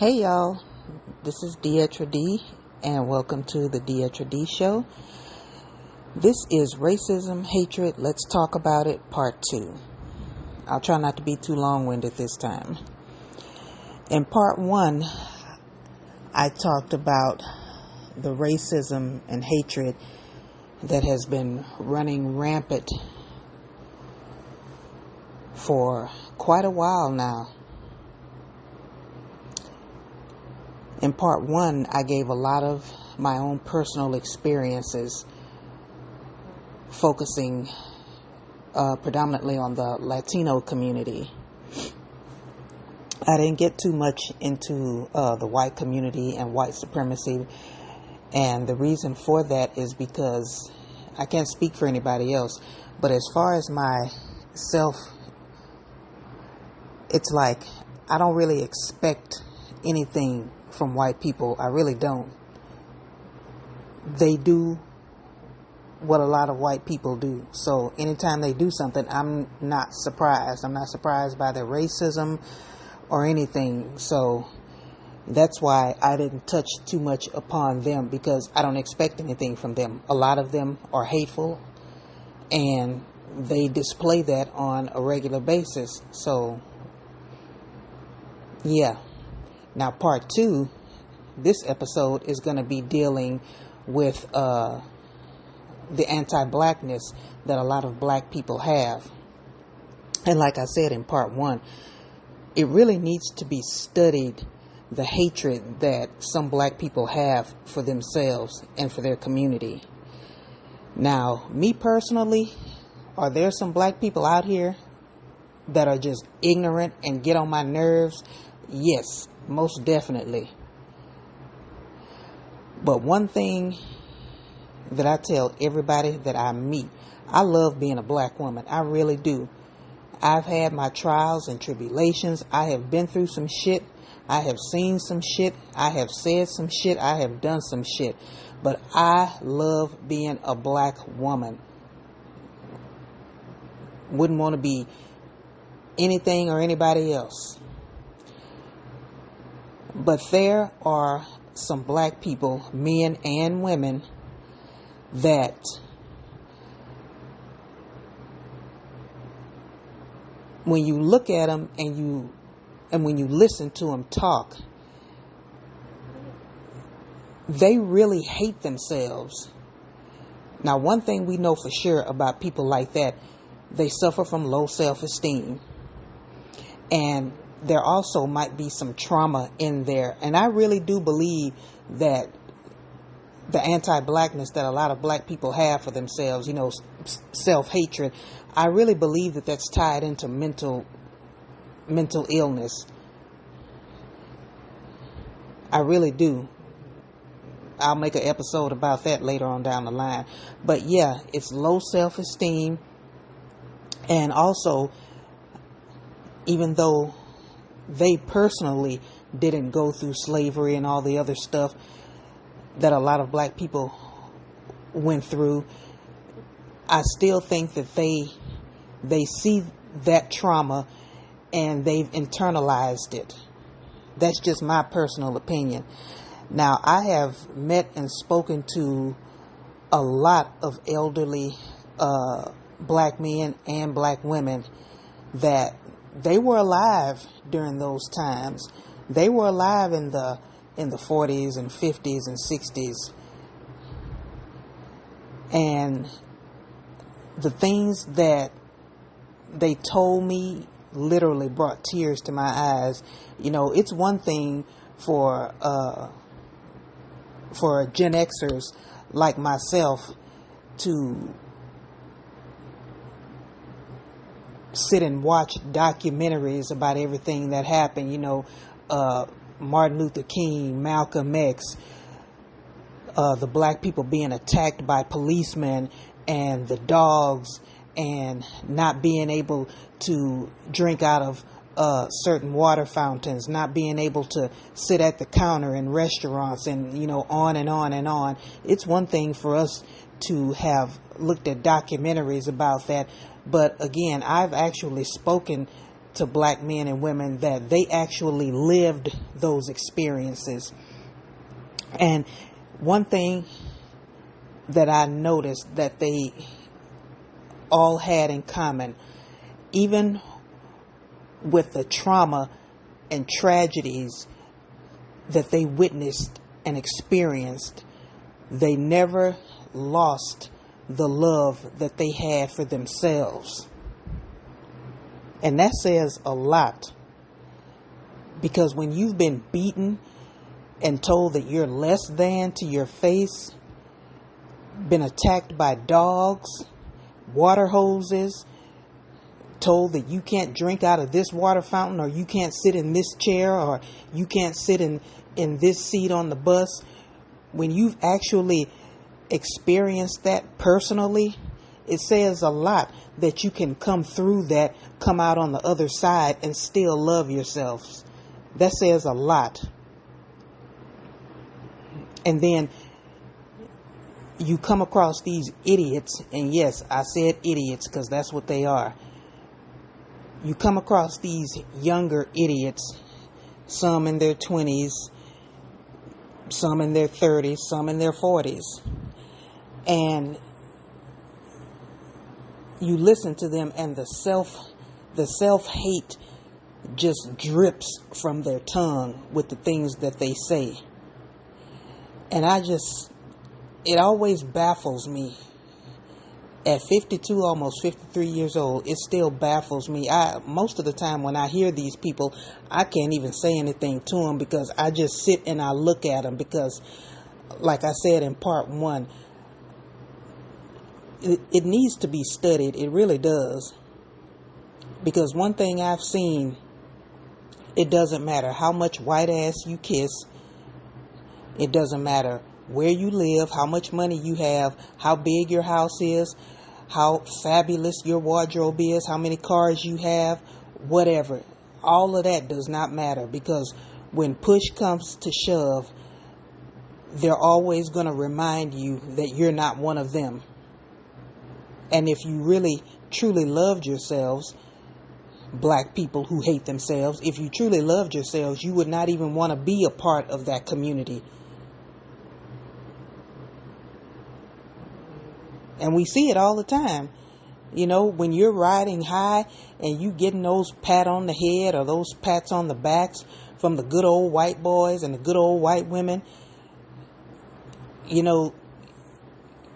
Hey y'all, this is Dietra D and welcome to the Dietra D Show. This is Racism, Hatred, Let's Talk About It, Part 2. I'll try not to be too long-winded this time. In Part 1, I talked about the racism and hatred that has been running rampant for quite a while now. In Part 1, I gave a lot of my own personal experiences, focusing predominantly on the Latino community. I didn't get too much into the white community and white supremacy, and the reason for that is because I can't speak for anybody else, but as far as myself, it's like I don't really expect anything from white people. I really don't. They do what a lot of white people do. So anytime they do something, I'm not surprised. I'm not surprised by their racism or anything. So that's why I didn't touch too much upon them, because I don't expect anything from them. A lot of them are hateful and they display that on a regular basis. So yeah. Now, Part 2, this episode is going to be dealing with the anti-blackness that a lot of black people have. And like I said in Part 1, it really needs to be studied, the hatred that some black people have for themselves and for their community. Now, me personally, are there some black people out here that are just ignorant and get on my nerves? Yes. Most definitely. But one thing that I tell everybody that I meet, I love being a black woman. I really do. I've had my trials and tribulations. I have been through some shit. I have seen some shit. I have said some shit. I have done some shit. But I love being a black woman. Wouldn't want to be anything or anybody else. But there are some black people, men and women, that when you look at them and when you listen to them talk, they really hate themselves. Now, one thing we know for sure about people like that, they suffer from low self-esteem. And there also might be some trauma in there. And I really do believe that the anti-blackness that a lot of black people have for themselves, self-hatred, I really believe that that's tied into mental illness. I really do. I'll make an episode about that later on down the line. But yeah, it's low self-esteem. And also, even though they personally didn't go through slavery and all the other stuff that a lot of black people went through, I still think that they see that trauma and they've internalized it. That's just my personal opinion. Now, I have met and spoken to a lot of elderly black men and black women that they were alive during those times. They were alive in the 40s and 50s and 60s. And the things that they told me literally brought tears to my eyes. It's one thing for Gen Xers like myself to sit and watch documentaries about everything that happened, Martin Luther King, Malcolm X, the black people being attacked by policemen and the dogs, and not being able to drink out of certain water fountains, not being able to sit at the counter in restaurants, and on and on and on. It's one thing for us to have looked at documentaries about that, but again, I've actually spoken to black men and women that they actually lived those experiences. And one thing that I noticed that they all had in common, even with the trauma and tragedies that they witnessed and experienced, they never lost the love that they had for themselves. And that says a lot, because when you've been beaten and told that you're less than to your face, been attacked by dogs, water hoses, told that you can't drink out of this water fountain, or you can't sit in this chair, or you can't sit in this seat on the bus, when you've actually experienced that personally, it says a lot that you can come through that, come out on the other side, and still love yourselves. That says a lot. And then you come across these idiots, and yes, I said idiots because that's what they are. You come across these younger idiots, some in their 20s, some in their 30s, some in their 40s. And you listen to them, and the self-hate just drips from their tongue with the things that they say. And it always baffles me. At 52, almost 53 years old, it still baffles me. Most of the time when I hear these people, I can't even say anything to them, because I just sit and I look at them, because like I said in part 1, it needs to be studied. It really does. Because one thing I've seen, it doesn't matter how much white ass you kiss. It doesn't matter where you live, how much money you have, how big your house is, how fabulous your wardrobe is, how many cars you have, whatever. All of that does not matter, because when push comes to shove, they're always going to remind you that you're not one of them. And if you really, truly loved yourselves, black people who hate themselves, if you truly loved yourselves, you would not even want to be a part of that community. And we see it all the time. You know, when you're riding high and you getting those pat on the head or those pats on the backs from the good old white boys and the good old white women, you know,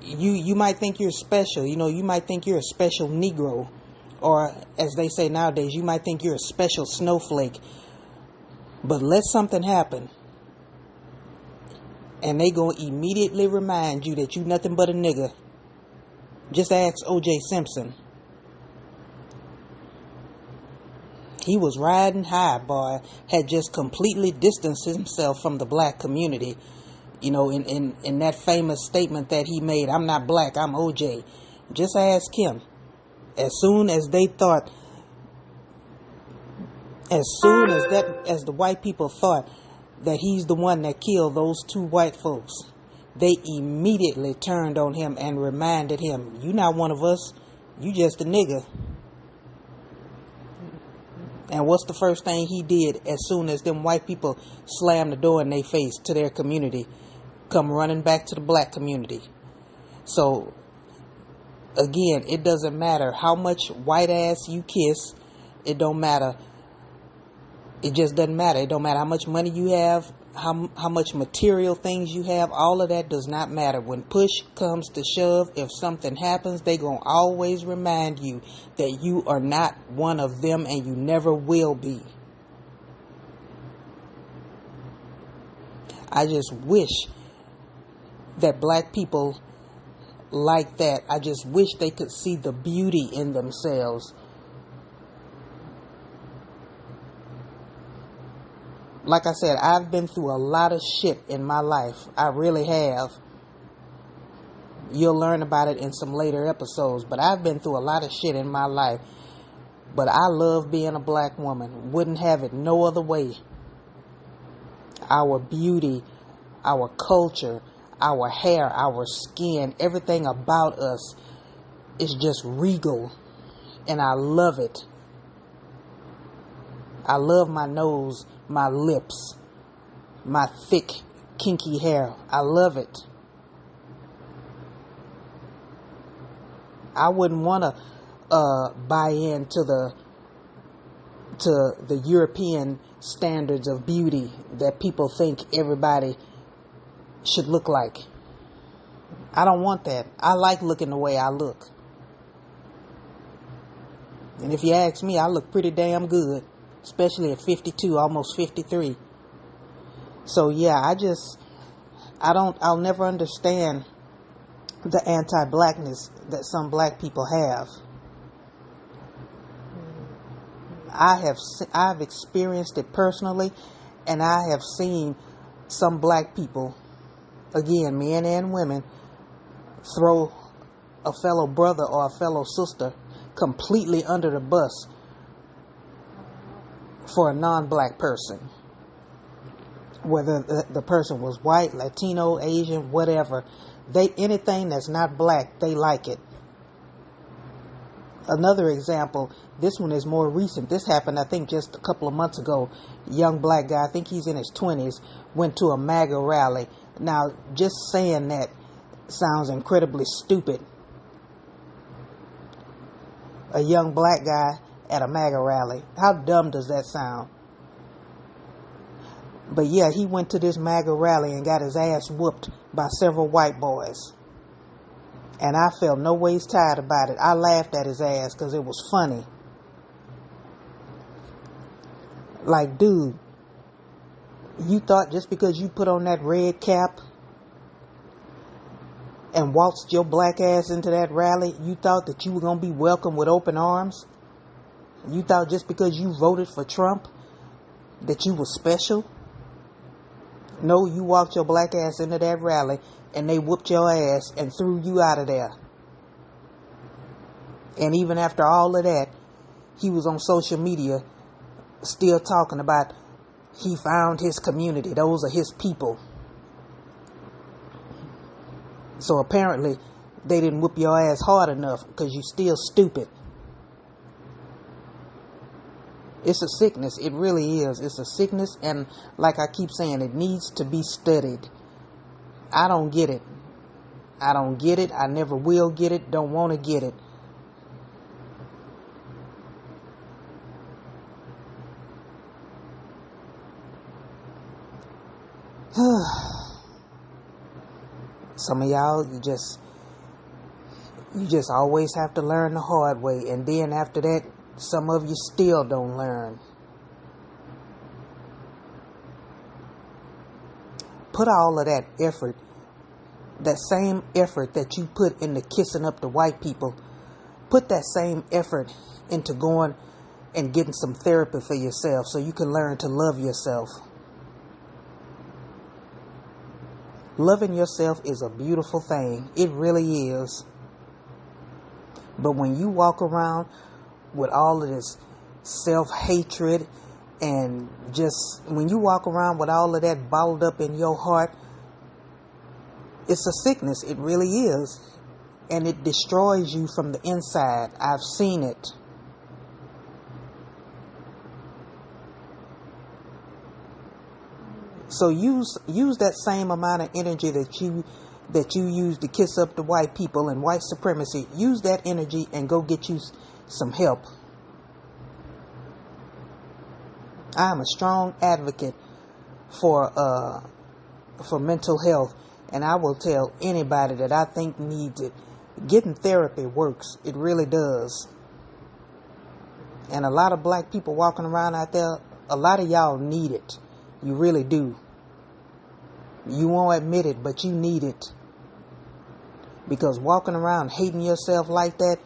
you might think you're special. You know, you might think you're a special Negro. Or, as they say nowadays, you might think you're a special snowflake. But let something happen, and they gonna immediately remind you that you nothing but a nigga. Just ask O.J. Simpson. He was riding high, boy. Had just completely distanced himself from the black community. You know, in that famous statement that he made, "I'm not black, I'm O.J." Just ask him. As soon as the white people thought that he's the one that killed those 2 white folks, they immediately turned on him and reminded him, "You not one of us, you just a nigga." And what's the first thing he did as soon as them white people slammed the door in their face to their community? Come running back to the black community. So, again, it doesn't matter how much white ass you kiss. It don't matter. It just doesn't matter. It don't matter how much money you have, how much material things you have. All of that does not matter. When push comes to shove, if something happens, they gonna always remind you that you are not one of them, and you never will be. I just wish that black people like that, I just wish they could see the beauty in themselves. Like I said, I've been through a lot of shit in my life. I really have. You'll learn about it in some later episodes, but I've been through a lot of shit in my life. But I love being a black woman. Wouldn't have it no other way. Our beauty, our culture, our hair, our skin, everything about us is just regal, and I love it. I love my nose, my lips, my thick, kinky hair. I love it. I wouldn't want to buy into the European standards of beauty that people think everybody should look like. I don't want that. I like looking the way I look. And if you ask me, I look pretty damn good, especially at 52, almost 53. So yeah, I'll never understand the anti-blackness that some black people have. I've experienced it personally, and I have seen some black people, again, men and women, throw a fellow brother or a fellow sister completely under the bus for a non-black person. Whether the person was white, Latino, Asian, whatever. Anything that's not black, they like it. Another example, this one is more recent. This happened, I think, just a couple of months ago. Young black guy, I think he's in his 20s, went to a MAGA rally. Now, just saying that sounds incredibly stupid. A young black guy at a MAGA rally. How dumb does that sound? But yeah, he went to this MAGA rally and got his ass whooped by several white boys. And I felt no ways tired about it. I laughed at his ass because it was funny. Like, dude, you thought just because you put on that red cap and waltzed your black ass into that rally, you thought that you were going to be welcomed with open arms? You thought just because you voted for Trump that you were special? No, you walked your black ass into that rally and they whooped your ass and threw you out of there. And even after all of that, he was on social media still talking about he found his community. Those are his people. So apparently they didn't whoop your ass hard enough because you still stupid. It's a sickness. It really is. It's a sickness, and like I keep saying, it needs to be studied. I don't get it. I don't get it. I never will get it. Don't want to get it. Some of y'all, you just always have to learn the hard way, and then after that, some of you still don't learn. Put all of that effort, that same effort that you put into kissing up the white people, put that same effort into going and getting some therapy for yourself so you can learn to love yourself. Loving yourself is a beautiful thing. It really is. But when you walk around with all of this self-hatred and just when you walk around with all of that bottled up in your heart, it's a sickness. It really is. And it destroys you from the inside. I've seen it. So use that same amount of energy that you use to kiss up the white people and white supremacy. Use that energy and go get you some help. I am a strong advocate for mental health, and I will tell anybody that I think needs it. Getting therapy works. It really does. And a lot of black people walking around out there, a lot of y'all need it. You really do. You won't admit it, but you need it. Because walking around hating yourself like that,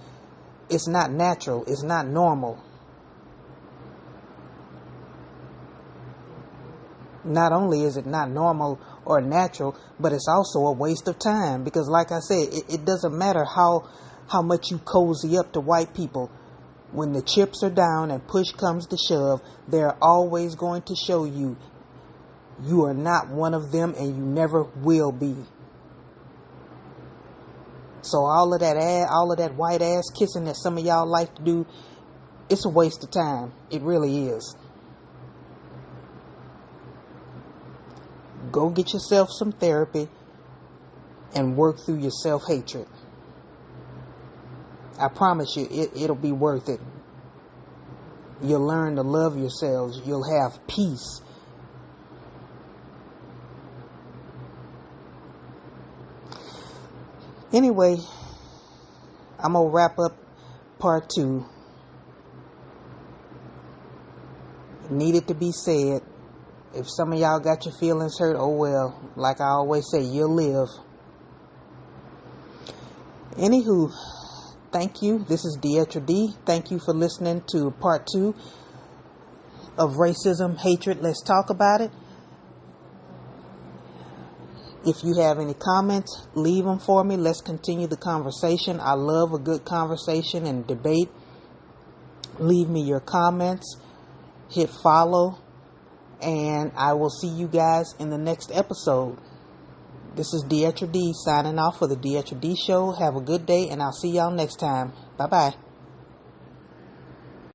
it's not natural. It's not normal. Not only is it not normal or natural, but it's also a waste of time. Because like I said, it doesn't matter how much you cozy up to white people. When the chips are down and push comes to shove, they're always going to show you you are not one of them and you never will be. So all of that white ass kissing that some of y'all like to do, it's a waste of time. It really is. Go get yourself some therapy and work through your self-hatred. I promise you, it'll be worth it. You'll learn to love yourselves. You'll have peace. Anyway, I'm going to wrap up part 2. It needed to be said. If some of y'all got your feelings hurt, oh well. Like I always say, you'll live. Anywho, thank you. This is Dietra D. Thank you for listening to part 2 of Racism, Hatred. Let's talk about it. If you have any comments, leave them for me. Let's continue the conversation. I love a good conversation and debate. Leave me your comments. Hit follow. And I will see you guys in the next episode. This is Dietra D signing off for the Dietra D Show. Have a good day, and I'll see y'all next time. Bye-bye.